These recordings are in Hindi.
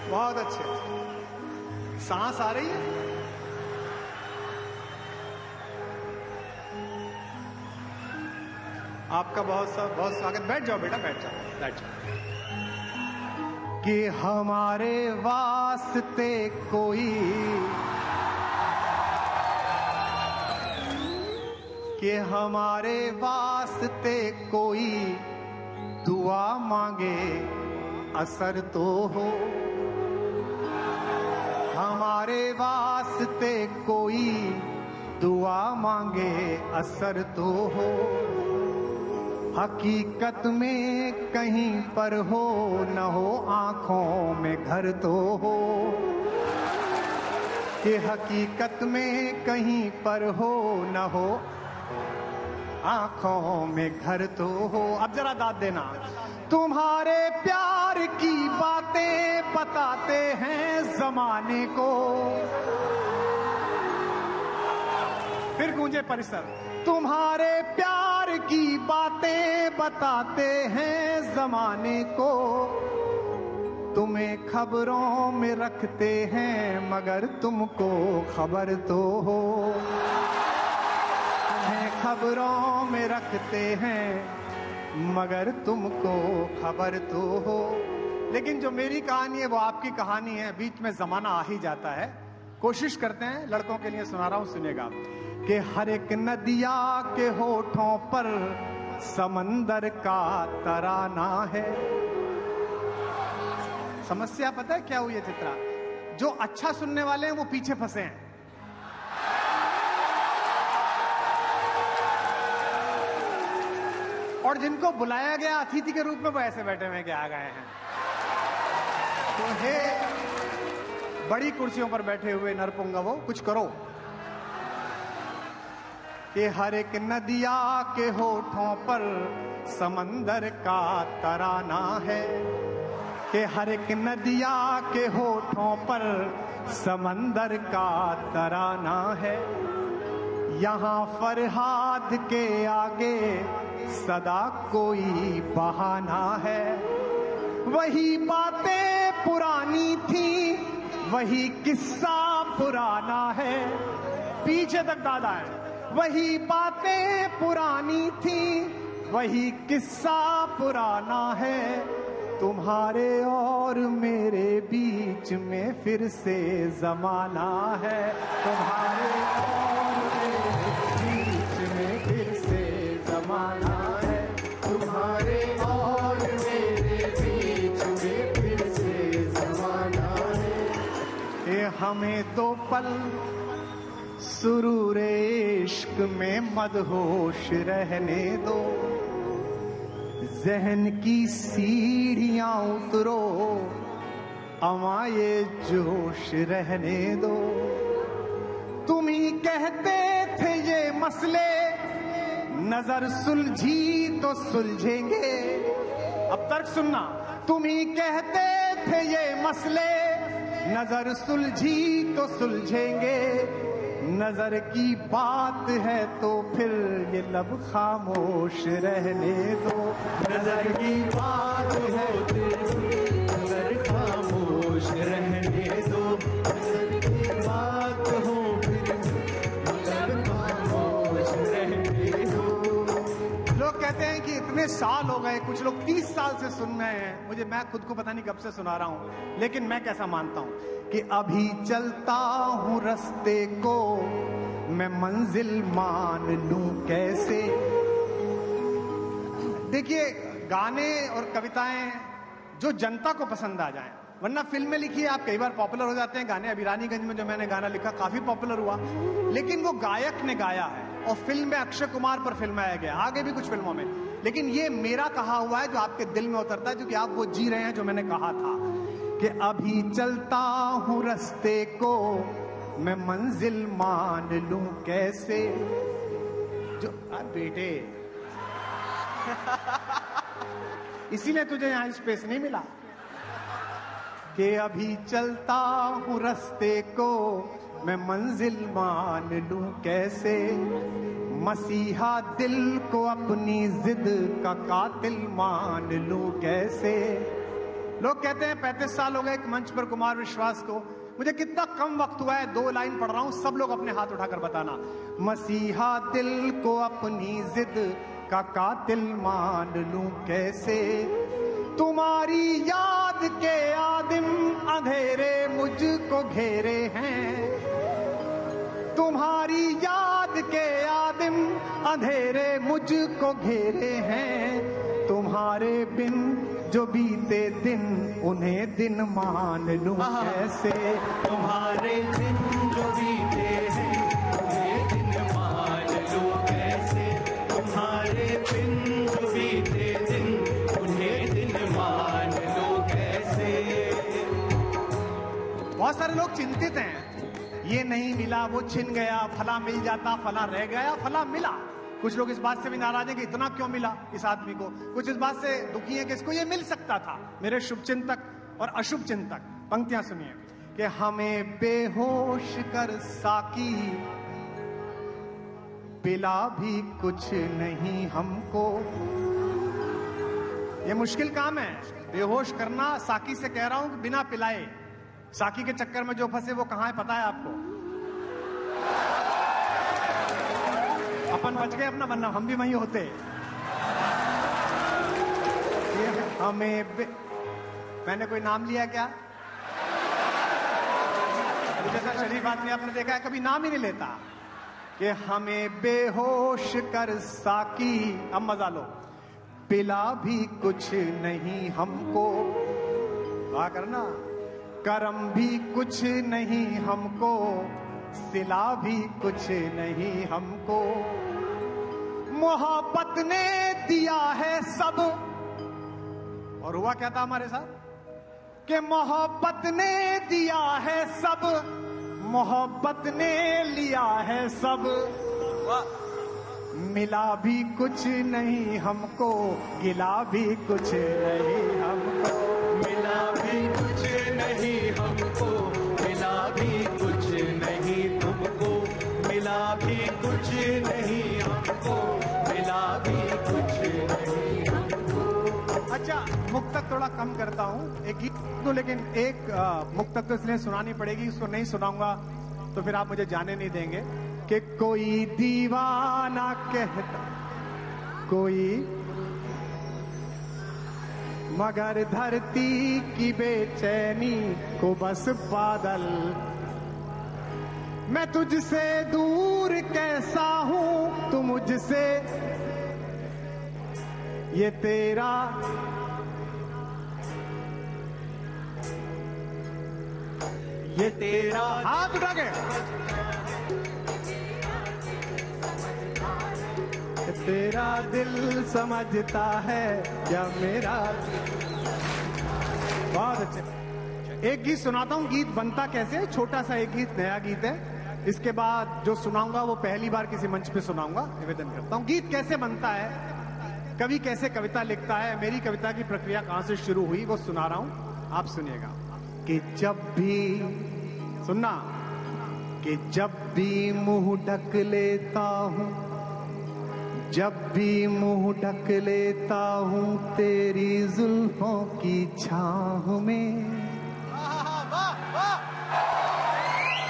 बहुत अच्छे। सांस आ रही है? आपका बहुत स्वागत। बैठ जाओ बेटा, बैठ जाओ, बैठ जाओ। कि हमारे वास्ते कोई, कि हमारे वास्ते कोई दुआ मांगे असर तो हो, हमारे वास्ते कोई दुआ मांगे असर तो हो। हकीकत में कहीं पर हो न हो, आंखों में घर तो हो, कि हकीकत में कहीं पर हो न हो, आंखों में घर तो हो। अब जरा दाद देना। तुम्हारे प्यार की बातें बताते हैं जमाने को, फिर गूंजे परिसर। तुम्हारे प्यार की बातें बताते हैं जमाने को, तुम्हें खबरों में रखते हैं मगर तुमको खबर तो हो, तुम्हें खबरों में रखते हैं मगर तुमको खबर तो हो। लेकिन जो मेरी कहानी है वो आपकी कहानी है, बीच में जमाना आ ही जाता है। कोशिश करते हैं, लड़कों के लिए सुना रहा हूं, सुनेगा। कि हर एक नदिया के होठों पर समंदर का तराना है। समस्या पता है क्या हुई है चित्रा? जो अच्छा सुनने वाले हैं वो पीछे फंसे हैं, और जिनको बुलाया गया अतिथि के रूप में वो ऐसे बैठे हुए आ गए हैं। तो हे बड़ी कुर्सियों पर बैठे हुए नरपुंगवो, कुछ करो। कि हर एक नदिया के होठों पर समंदर का तराना है, कि हर एक नदिया के होठों पर समंदर का तराना है। यहाँ फरहाद के आगे सदा कोई बहाना है। वही बातें पुरानी थी, वही किस्सा पुराना है। पीछे तक दादा है। वही बातें पुरानी थी, वही किस्सा पुराना है। तुम्हारे और मेरे बीच में फिर से जमाना है, तुम्हारे और मेरे बीच में फिर से जमाना है, तुम्हारे और मेरे बीच में फिर से जमाना है। ये हमें दो पल सुरूर इश्क में मदहोश रहने दो, जहन की सीढ़ियां उतरो, अमाए जोश रहने दो। तुम ही कहते थे ये मसले नजर सुलझी तो सुलझेंगे। अब तर्क सुनना। तुम ही कहते थे ये मसले नजर सुलझी तो सुलझेंगे। नजर की बात है तो फिर ये लब खामोश रहने दो। नजर की बात है तो नजर खामोश रहने दो। नजर की बात हो फिर नजर खामोश रहने दो। लोग कहते हैं कि इतने साल हो गए, कुछ लोग 30 साल से सुन रहे हैं मुझे। मैं खुद को पता नहीं कब से सुना रहा हूं, लेकिन मैं कैसा मानता हूं कि अभी चलता हूं रास्ते को मैं मंजिल मान लूं कैसे। देखिए, गाने और कविताएं जो जनता को पसंद आ जाएं, वरना फिल्में लिखिए आप, कई बार पॉपुलर हो जाते हैं गाने। अभी रानीगंज में जो मैंने गाना लिखा काफी पॉपुलर हुआ, लेकिन वो गायक ने गाया है और फिल्म में अक्षय कुमार पर फिल्माया गया, आगे भी कुछ फिल्मों में। लेकिन ये मेरा कहा हुआ है जो आपके दिल में उतरता है, क्योंकि आप वो जी रहे हैं जो मैंने कहा था कि अभी चलता हूं रास्ते को मैं मंजिल मान लूं कैसे। जो बेटे इसीलिए तुझे यहां स्पेस नहीं मिला कि अभी चलता हूं रास्ते को मैं मंजिल मान लूं कैसे। मसीहा दिल को अपनी जिद का कातिल मान लूं कैसे। लोग कहते हैं 35 साल हो गए एक मंच पर कुमार विश्वास को। मुझे कितना कम वक्त हुआ है, 2 लाइन पढ़ रहा हूं, सब लोग अपने हाथ उठाकर बताना। मसीहा दिल को अपनी जिद का कातिल मान लूं कैसे, तुम्हारी याद के आदिम अंधेरे मुझको घेरे हैं, तुम्हारी याद के आदिम अंधेरे मुझको घेरे हैं, तुम्हारे बिन जो बीते दिन उन्हें दिन मान लूं कैसे, तुम्हारे दिन जो बीते हैं उन्हें दिन मान लूं कैसे, तुम्हारे बिन जो बीते दिन उन्हें दिन मान लूं कैसे। बहुत सारे लोग चिंतित हैं, ये नहीं मिला, वो छिन गया, फला मिल जाता, फला रह गया, फला मिला। कुछ लोग इस बात से भी नाराज हैं कि इतना क्यों मिला इस आदमी को, कुछ इस बात से दुखी है कि इसको ये मिल सकता था। मेरे शुभ चिंतक और अशुभ चिंतक पंक्तियां सुनिए कि हमें बेहोश कर साकी पिला भी कुछ नहीं हमको। ये मुश्किल काम है, बेहोश करना। साकी से कह रहा हूं कि बिना पिलाए। साकी के चक्कर में जो फंसे वो कहां है पता है आपको? अपन बच गए अपना, बनना हम भी वहीं होते। हमें मैंने कोई नाम लिया क्या? जैसा शरीफ आदमी आपने देखा है कभी नाम ही नहीं लेता। कि हमें बेहोश कर साकी, अब मजा लो, पिला भी कुछ नहीं हमको। वाह करना, करम भी कुछ नहीं हमको, सिला भी कुछ नहीं हमको। मोहब्बत ने दिया है सब, और हुआ क्या था हमारे साथ कि मोहब्बत ने दिया है सब, मोहब्बत ने लिया है सब। मिला भी कुछ नहीं हमको, गिला भी कुछ नहीं हमको। मिला भी कुछ नहीं हमको, मिला भी कुछ नहीं तुमको, मिला भी कुछ नहीं हमको, मिला भी कुछ नहीं हमको। अच्छा, मुक्तक थोड़ा कम करता हूं, एक गीत तो, लेकिन एक मुक्तक तो इसलिए सुनानी पड़ेगी, उसको नहीं सुनाऊंगा तो फिर आप मुझे जाने नहीं देंगे। कि कोई दीवाना कहता कोई, मगर धरती की बेचैनी को बस बादल। मैं तुझसे दूर कैसा हूं, तू मुझसे, ये तेरा हाथ उठा के, तेरा दिल समझता है या मेरा। बहुत अच्छे। एक गीत सुनाता हूं, गीत बनता कैसे है, छोटा सा एक गीत, नया गीत है। इसके बाद जो सुनाऊंगा वो पहली बार किसी मंच पे सुनाऊंगा, निवेदन करता हूं। गीत कैसे बनता है, कवि कैसे कविता लिखता है, मेरी कविता की प्रक्रिया कहां से शुरू हुई वो सुना रहा हूं, आप सुनिएगा। कि जब भी सुनना, कि जब भी मुंह ढक लेता हूं, जब भी मुंह ढक लेता हूं तेरी जुल्फों की छांव में।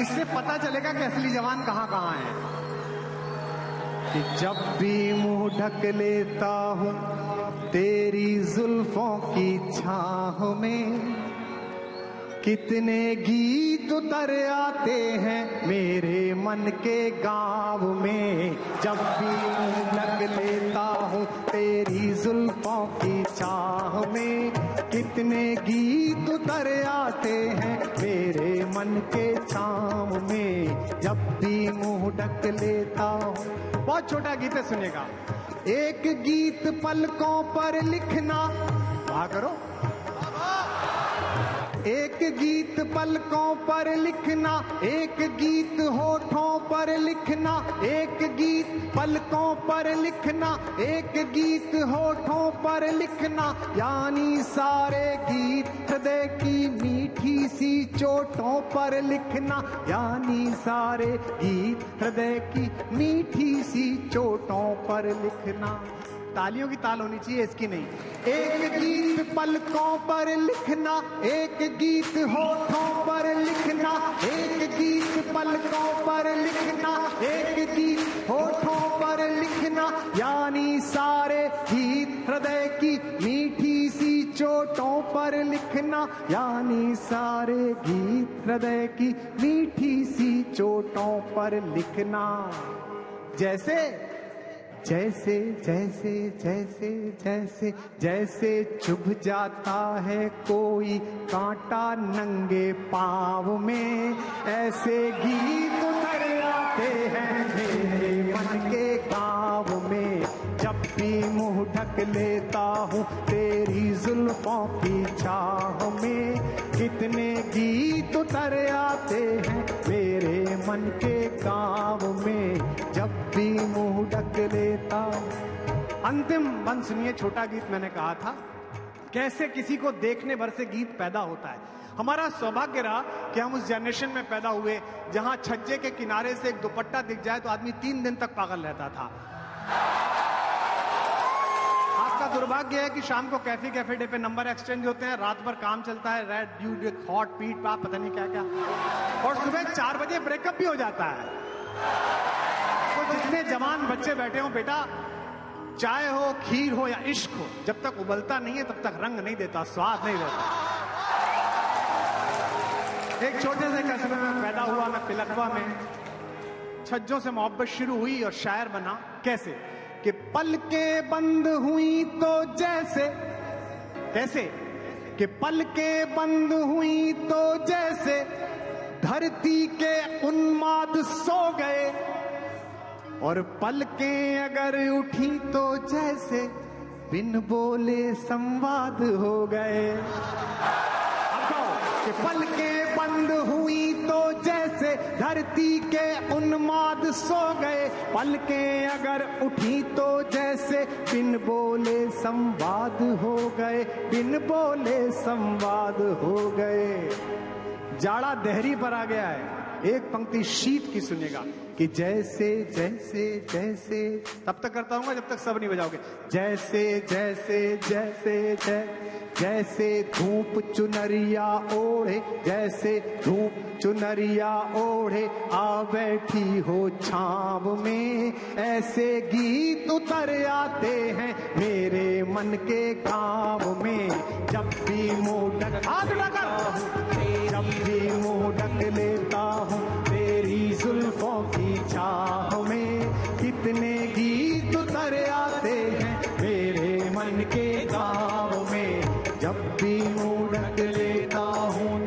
इससे पता चलेगा कि असली जवान कहां कहां है। कि जब भी मुंह ढक लेता हूं तेरी जुल्फों की छांव में, कितने गीत उतर आते हैं मेरे मन के गाँव में। जब भी मुंह ढक लेता हूँ तेरी जुल्फों की छाह में, कितने गीत उतर आते हैं मेरे मन के छाँव में। जब भी मुंह ढक लेता हूँ, बहुत छोटा गीत है, सुनेगा। एक गीत पलकों पर लिखना, कहा करो, एक गीत पलकों पर लिखना, एक गीत होठों पर लिखना, एक गीत पलकों पर लिखना, एक गीत होठों पर लिखना, यानी सारे गीत हृदय की मीठी सी चोटों पर लिखना, यानी सारे गीत हृदय की मीठी सी चोटों पर लिखना। तालियों की ताल होनी चाहिए, इसकी नहीं। एक गीत पलकों पर लिखना, एक गीत होठों पर लिखना, एक गीत पलकों पर लिखना, एक गीत होठों पर लिखना, यानी सारे गीत हृदय की मीठी सी चोटों पर लिखना, यानी सारे गीत हृदय की मीठी सी चोटों पर लिखना। जैसे जैसे जैसे जैसे जैसे जैसे चुभ जाता है कोई कांटा नंगे पाँव में, ऐसे गीत उतर आते हैं मेरे मन के गाँव में। जब भी मुंह ढक लेता हूँ तेरी जुल्फों की छाह में, कितने गीत उतर आते हैं मेरे मन के गाँव में। जब भी मुंह ढक लेता। अंतिम बंद सुनिए, छोटा गीत मैंने कहा था कैसे किसी को देखने भर से गीत पैदा होता है। हमारा सौभाग्य रहा कि हम उस जनरेशन में पैदा हुए जहां छज्जे के किनारे से एक दुपट्टा दिख जाए तो आदमी 3 दिन तक पागल रहता था। आपका दुर्भाग्य है कि शाम को कैफे डे पे नंबर एक्सचेंज होते हैं, रात भर काम चलता है, रेड ड्यू हॉट पीट पाप पता नहीं क्या क्या, और सुबह 4 बजे ब्रेकअप भी हो जाता है। तो जितने जवान बच्चे बैठे हो बेटा, चाय हो, खीर हो या इश्क हो, जब तक उबलता नहीं है तब तक रंग नहीं देता, स्वाद नहीं देता। एक छोटे से कस्बे में पैदा हुआ मैं, पिलखवा में। छज्जों से मोहब्बत शुरू हुई और शायर बना कैसे कि पलकें बंद हुई तो जैसे, कैसे कि पलकें बंद हुई तो जैसे धरती के उन्माद सो गए, और पलकें अगर उठी तो जैसे बिन बोले संवाद हो गए। अब कहो कि पलकें बंद हुई तो जैसे धरती के उन्माद सो गए, पलकें अगर उठी तो जैसे बिन बोले संवाद हो गए, बिन बोले संवाद हो गए। जाड़ा देहरी पर आ गया है, एक पंक्ति शीत की सुनेगा कि जैसे जैसे जैसे, तब तक करता हूँ जब तक सब नहीं बजाओगे। जैसे जैसे जैसे जैसे धूप चुनरिया ओढ़े, जैसे धूप चुनरिया ओढ़े आ बैठी हो छाव में, ऐसे गीत उतर आते हैं मेरे मन के गाँव में। जब भी मुंह ढक, हाथ लगाकर, जब भी मुंह ढक लेता हूँ तेरी जुल्फों की छाह में, कितने गीत उतर आते हैं मेरे मन के गाँव में। जब भी मुंह ढक लेता हूँ,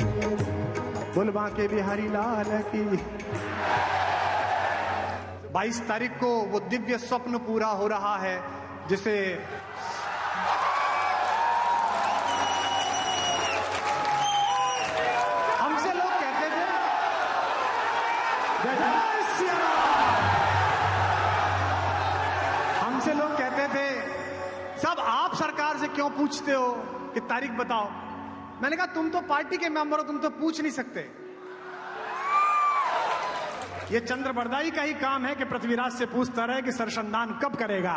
बोल बांके बिहारी लाल की। 22 तारीख को वो दिव्य स्वप्न पूरा हो रहा है जिसे हमसे लोग कहते थे, हमसे लोग कहते थे सब आप सरकार से क्यों पूछते हो कि तारीख बताओ। मैंने कहा तुम तो पार्टी के मेंबर हो, तुम तो पूछ नहीं सकते। ये चंद्र बरदाई का ही काम है कि पृथ्वीराज से पूछता रहे कि सरसंधान कब करेगा।